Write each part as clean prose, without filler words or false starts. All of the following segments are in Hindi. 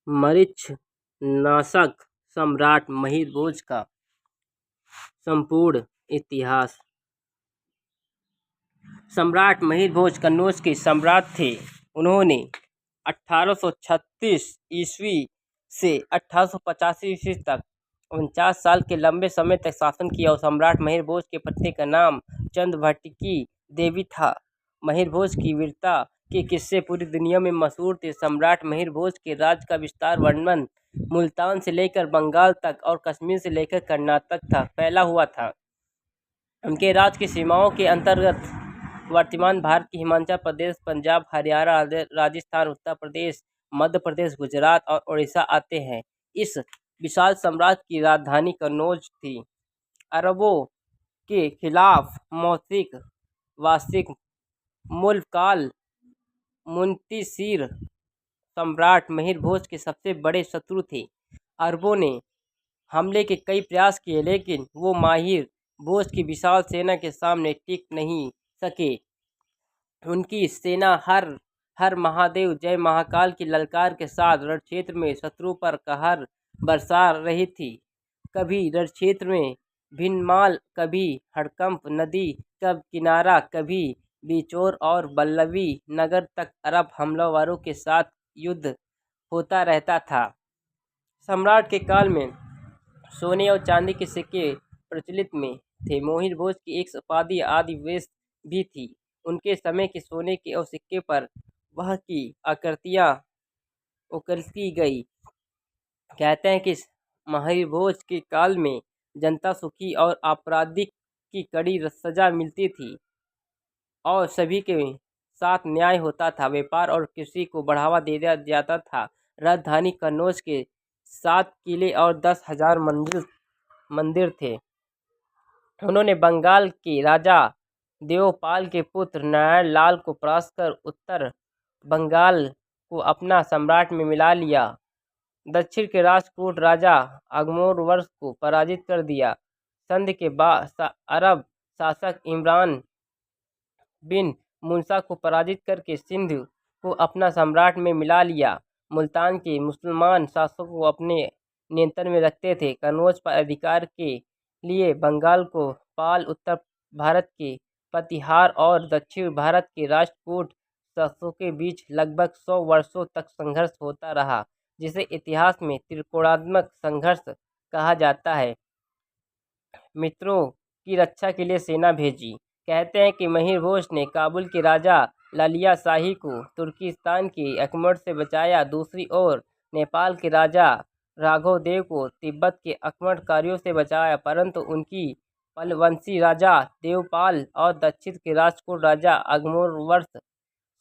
मरीचनाशक सम्राट महिर भोज का संपूर्ण इतिहास। सम्राट महिर भोज कन्नौज के सम्राट थे। उन्होंने 1836 ईस्वी से 1885 ईस्वी तक 49 साल के लंबे समय तक शासन किया और सम्राट महिर भोज के पत्नी का नाम चंद्रभट्टिकी देवी था। महिर भोज की वीरता के किस्से पूरी दुनिया में मशहूर थे। सम्राट महिर भोज के राज का विस्तार वर्णन मुल्तान से लेकर बंगाल तक और कश्मीर से लेकर कर्नाटक तक फैला हुआ था। उनके राज की सीमाओं के अंतर्गत वर्तमान भारत के हिमाचल प्रदेश, पंजाब, हरियाणा, राजस्थान, उत्तर प्रदेश, मध्य प्रदेश, गुजरात और उड़ीसा आते हैं। इस विशाल साम्राज्य की राजधानी कन्नौज थी। अरबों के खिलाफ मौखिक वार्षिक मुल्काल मुंतशिर सम्राट महिर भोज के सबसे बड़े शत्रु थे। अरबों ने हमले के कई प्रयास किए, लेकिन वो महिर भोज की विशाल सेना के सामने टिक नहीं सके। उनकी सेना हर महादेव जय महाकाल की ललकार के साथ रणक्षेत्र में शत्रु पर कहर बरसा रही थी। कभी रणक्षेत्र में भीनमाल, कभी हड़कंप नदी का किनारा, कभी बिचौर और बल्लवी नगर तक अरब हमलावरों के साथ युद्ध होता रहता था। सम्राट के काल में सोने और चांदी के सिक्के प्रचलित में थे। महिर भोज की एक उपाधि आदि वेश भी थी। उनके समय के सोने के और सिक्के पर वह की आकृतियां उकेरी गई। कहते हैं कि महिर भोज के काल में जनता सुखी और अपराधी की कड़ी सजा मिलती थी और सभी के साथ न्याय होता था। व्यापार और कृषि को बढ़ावा दिया जाता था। राजधानी कन्नौज के 7 किले और 10,000 मंदिर थे। उन्होंने बंगाल के राजा देवपाल के पुत्र नारायण लाल को परास्त कर उत्तर बंगाल को अपना सम्राट में मिला लिया। दक्षिण के राष्ट्रकूट राजा अगमोरवर्ष को पराजित कर दिया। संधि के बाद अरब शासक इमरान बिन मूसा को पराजित करके सिंध को अपना सम्राट में मिला लिया। मुल्तान के मुसलमान शासकों को अपने नियंत्रण में रखते थे। कन्नौज पर अधिकार के लिए बंगाल को पाल, उत्तर भारत के प्रतिहार और दक्षिण भारत के राष्ट्रकूट शासकों के बीच लगभग 100 वर्षों तक संघर्ष होता रहा, जिसे इतिहास में त्रिकोणात्मक संघर्ष कहा जाता है। मित्रों की रक्षा के लिए सेना भेजी। कहते हैं कि महिर भोज ने काबुल के राजा लालिया शाही को तुर्किस्तान के आक्रमण से बचाया। दूसरी ओर नेपाल के राजा राघव देव को तिब्बत के आक्रमणकारियों से बचाया, परंतु उनकी पलवंशी राजा देवपाल और दक्षिण के राष्ट्रकूट राजा अगमोरवर्ष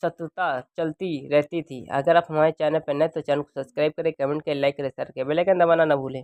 शत्रुता चलती रहती थी। अगर आप हमारे चैनल पर नए तो चैनल को सब्सक्राइब करें, कमेंट करें, लाइक करें, शेयर करें, बेल आइकन दबाना न भूलें।